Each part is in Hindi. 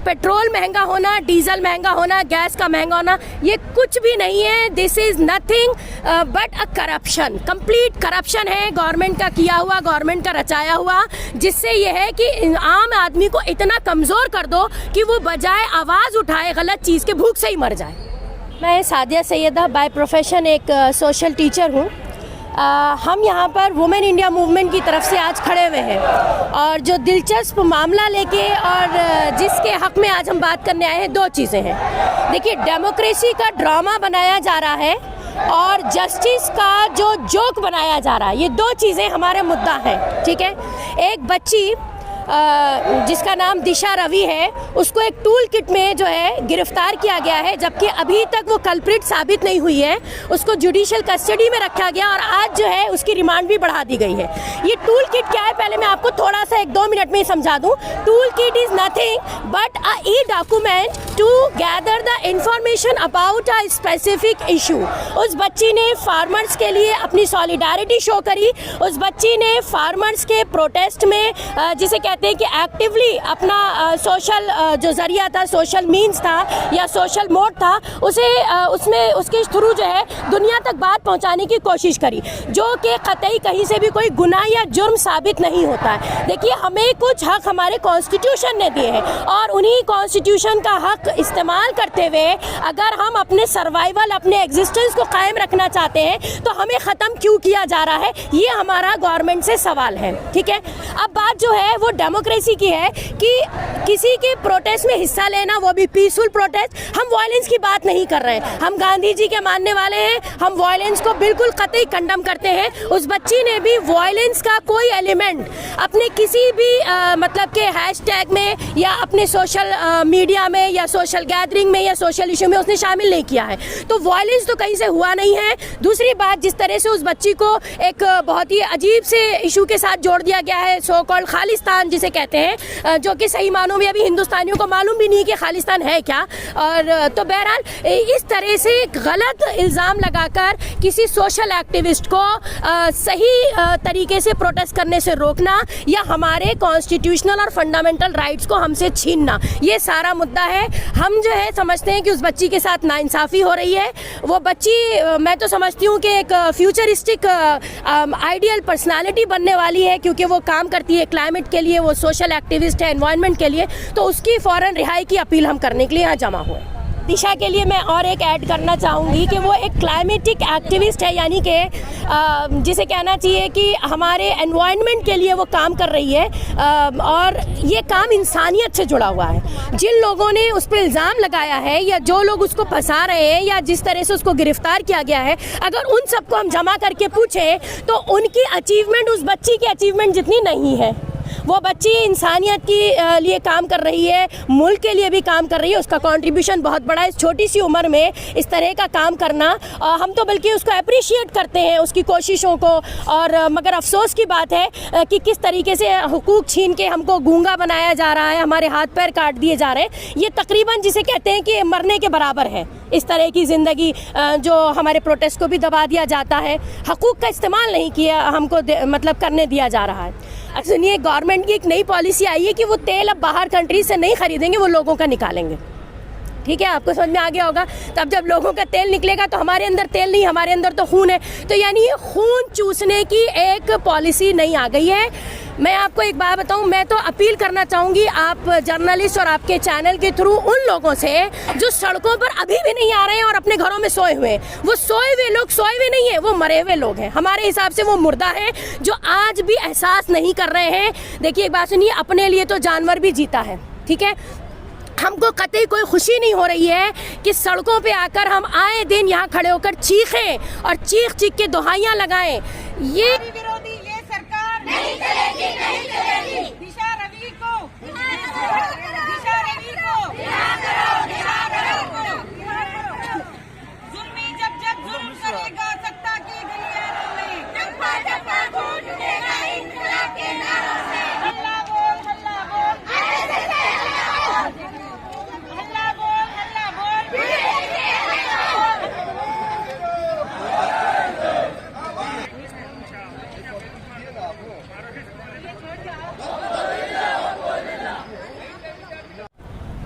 पेट्रोल महंगा होना, डीजल महंगा होना, गैस का महंगा होना, ये कुछ भी नहीं है। This is nothing but a corruption, complete corruption है गवर्नमेंट का किया हुआ, गवर्नमेंट का रचाया हुआ, जिससे ये है कि आम आदमी को इतना कमज़ोर कर दो कि वो बजाय आवाज़ उठाए गलत चीज़ के भूख से ही मर जाए। मैं सादिया सैयदा बाय प्रोफेशन एक सोशल टीचर हूँ। हम यहाँ पर वुमेन इंडिया मूवमेंट की तरफ से आज खड़े हुए हैं और जो दिलचस्प मामला लेके और जिसके हक़ में आज हम बात करने आए हैं, दो चीज़ें हैं। देखिए, डेमोक्रेसी का ड्रामा बनाया जा रहा है और जस्टिस का जो जोक बनाया जा रहा है, ये दो चीज़ें हमारे मुद्दा हैं। ठीक है, एक बच्ची जिसका नाम दिशा रवि है, उसको एक टूल किट में जो है गिरफ्तार किया गया है, जबकि अभी तक वो कल्प्रिट साबित नहीं हुई है। उसको जुडिशियल कस्टडी में रखा गया और आज जो है उसकी रिमांड भी बढ़ा दी गई है। ये टूल किट क्या है, पहले मैं आपको थोड़ा सा 1-2 मिनट में ही समझा दूं। Tool kit is nothing but a e document to gather the information about a specific issue. उस बच्ची ने फार्मर्स के लिए अपनी सॉलिडारिटी शो करी। उस बच्ची ने फार्मर्स के प्रोटेस्ट में जिसे कहते हैं कि एक्टिवली अपना सोशल जो जरिया था, सोशल मीन्स था या सोशल मोड था, उसे उसमें उसके थ्रू जो है दुनिया तक बात पहुंचाने की कोशिश करी, जो कि कतई कहीं से भी कोई गुनाह या जुर्म साबित नहीं होता है। देखिए, हमें कुछ हक हमारे कॉन्स्टिट्यूशन ने दिए हैं और उन्हीं कॉन्स्टिट्यूशन का हक इस्तेमाल करते हुए अगर हम अपने सर्वाइवल, अपने एग्जिस्टेंस को कायम रखना चाहते हैं तो हमें ख़त्म क्यों किया जा रहा है, ये हमारा गवर्नमेंट से सवाल है। ठीक है, अब बात जो है वो डेमोक्रेसी की है कि किसी के प्रोटेस्ट में हिस्सा लेना, वो भी पीसफुल प्रोटेस्ट। हम वायलेंस की बात नहीं कर रहे हैं, हम गांधी जी के मानने वाले हैं, हम वायलेंस को बिल्कुल कतई कंडम करते हैं। उस बच्ची ने भी वायलेंस का कोई एलिमेंट अपने किसी भी मतलब के हैशटैग में या अपने सोशल मीडिया में या सोशल गैदरिंग में या सोशल इशू में उसने शामिल नहीं किया है, तो वायलेंस तो कहीं से हुआ नहीं है। दूसरी बात, जिस तरह से उस बच्ची को एक बहुत ही अजीब से इशू के साथ जोड़ दिया गया है, सो कॉल्ड खालिस्तान जिसे कहते हैं, जो कि सही मानों में अभी हिंदुस्तानियों को मालूम भी नहीं कि खालिस्तान है क्या। और तो बहरहाल इस तरह से गलत इल्ज़ाम लगाकर किसी सोशल एक्टिविस्ट को सही तरीके से प्रोटेस्ट करने से रोकना या हमारे कॉन्स्टिट्यूशनल और फंडामेंटल राइट्स को हमसे छीनना, ये सारा मुद्दा है। हम जो है समझते हैं कि उस बच्ची के साथ नाइंसाफ़ी हो रही है। वो बच्ची, मैं तो समझती हूँ कि एक फ्यूचरिस्टिक आइडियल पर्सनालिटी बनने वाली है, क्योंकि वो काम करती है क्लाइमेट के लिए, वो सोशल एक्टिविस्ट है एनवायरनमेंट के लिए, तो उसकी फ़ौरन रिहाई की अपील हम करने के लिए यहाँ जमा हुए। दिशा के लिए मैं और एक ऐड करना चाहूँगी कि वो एक क्लाइमेटिक एक्टिविस्ट है, यानी कि जिसे कहना चाहिए कि हमारे एनवायरनमेंट के लिए वो काम कर रही है और ये काम इंसानियत से जुड़ा हुआ है। जिन लोगों ने उस पर इल्ज़ाम लगाया है या जो लोग उसको फंसा रहे हैं या जिस तरह से उसको गिरफ्तार किया गया है, अगर उन सबको हम जमा करके पूछें तो उनकी अचीवमेंट उस बच्ची की अचीवमेंट जितनी नहीं है। वो बच्ची इंसानियत के लिए काम कर रही है, मुल्क के लिए भी काम कर रही है, उसका कंट्रीब्यूशन बहुत बड़ा है। इस छोटी सी उम्र में इस तरह का काम करना, हम तो बल्कि उसको अप्रिशिएट करते हैं, उसकी कोशिशों को। और मगर अफसोस की बात है कि किस तरीके से हुकूक छीन के हमको गूंगा बनाया जा रहा है, हमारे हाथ पैर काट दिए जा रहे हैं। ये तकरीबन जिसे कहते हैं कि मरने के बराबर है, इस तरह की ज़िंदगी जो हमारे प्रोटेस्ट को भी दबा दिया जाता है, हकूक़ का इस्तेमाल नहीं किया हमको मतलब करने दिया जा रहा है। सुनिए, गवर्नमेंट की एक नई पॉलिसी आई है कि वो तेल अब बाहर कंट्री से नहीं खरीदेंगे, वो लोगों का निकालेंगे। ठीक है, आपको समझ में आ गया होगा। तब जब लोगों का तेल निकलेगा तो हमारे अंदर तेल नहीं, हमारे अंदर तो खून है। तो यानी ये खून चूसने की एक पॉलिसी नहीं आ गई है। मैं आपको एक बात बताऊं, मैं तो अपील करना चाहूँगी आप जर्नलिस्ट और आपके चैनल के थ्रू उन लोगों से जो सड़कों पर अभी भी नहीं आ रहे हैं और अपने घरों में सोए हुए हैं। वो सोए हुए लोग सोए हुए नहीं है, वो मरे हुए लोग हैं। हमारे हिसाब से वो मुर्दा हैं जो आज भी एहसास नहीं कर रहे हैं। देखिए, एक बात सुनिए, अपने लिए तो जानवर भी जीता है। ठीक है, हमको कतई कोई खुशी नहीं हो रही है कि सड़कों पे आकर हम आए दिन यहाँ खड़े होकर चीखें और चीख चीख के दुहाइयाँ लगाएं। ये विरोधी ये सरकार नहीं चलेगी, नहीं चलेगी। दिशा रवि को जुल्मी जब जुल्म करेगा सत्ता की गलियारों में, चप्पा चप्पा घूट उठेगा इंकलाब के नारों से। हल्ला बोल, हल्ला बोल, हल्ला बोल, हल्ला बोल।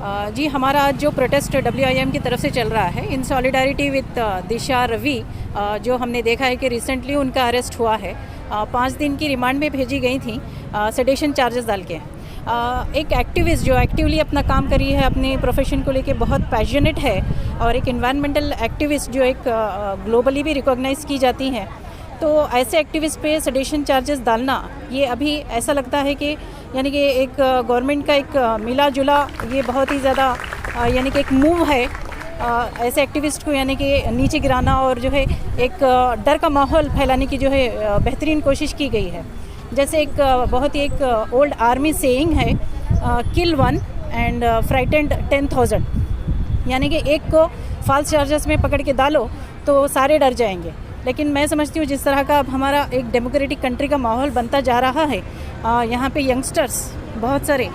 जी, हमारा आज जो प्रोटेस्ट WIM की तरफ से चल रहा है इन सॉलिडारिटी विद दिशा रवि, जो हमने देखा है कि रिसेंटली उनका अरेस्ट हुआ है। 5 दिन की रिमांड में भेजी गई थी सेडेशन चार्जेस डाल के। एक एक्टिविस्ट जो एक्टिवली अपना काम करी है, अपने प्रोफेशन को लेके बहुत पैशनेट है, और एक इन्वायरमेंटल एक्टिविस्ट जो एक ग्लोबली भी रिकॉग्नाइज की जाती हैं, तो ऐसे एक्टिविस्ट पे सेडेशन चार्जेस डालना ये अभी ऐसा लगता है कि यानी कि एक गवर्नमेंट का एक मिला जुला ये बहुत ही ज़्यादा यानी कि एक मूव है ऐसे एक्टिविस्ट को यानी कि नीचे गिराना और जो है एक डर का माहौल फैलाने की जो है बेहतरीन कोशिश की गई है। जैसे एक बहुत ही एक ओल्ड आर्मी सेइंग है, किल वन एंड फ्राइटेंड 10,000, यानी कि एक को फॉल्स चार्जेस में पकड़ के डालो तो सारे डर जाएंगे। लेकिन मैं समझती हूँ जिस तरह का अब हमारा एक डेमोक्रेटिक कंट्री का माहौल बनता जा रहा है, यहाँ पे यंगस्टर्स बहुत सारे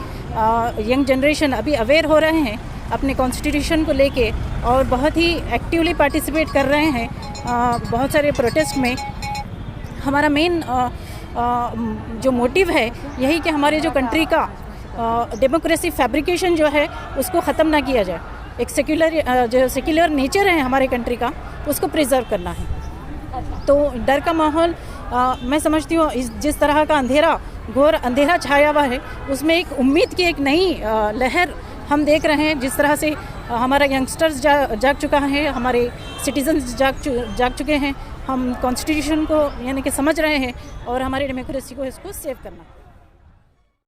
यंग जनरेशन अभी अवेयर हो रहे हैं अपने कॉन्स्टिट्यूशन को लेके और बहुत ही एक्टिवली पार्टिसिपेट कर रहे हैं बहुत सारे प्रोटेस्ट में। हमारा मेन जो मोटिव है यही कि हमारे जो कंट्री का डेमोक्रेसी फैब्रिकेशन जो है उसको ख़त्म ना किया जाए। एक सेक्युलर नेचर है हमारे कंट्री का, उसको प्रिजर्व करना है। तो डर का माहौल मैं समझती हूँ जिस तरह का अंधेरा, घोर अंधेरा छाया हुआ है, उसमें एक उम्मीद की एक नई लहर हम देख रहे हैं। जिस तरह से हमारा यंगस्टर्स जाग चुका है, हमारे सिटीजन्स जाग चुके हैं, हम कॉन्स्टिट्यूशन को यानी कि समझ रहे हैं और हमारी डेमोक्रेसी को इसको सेव करना।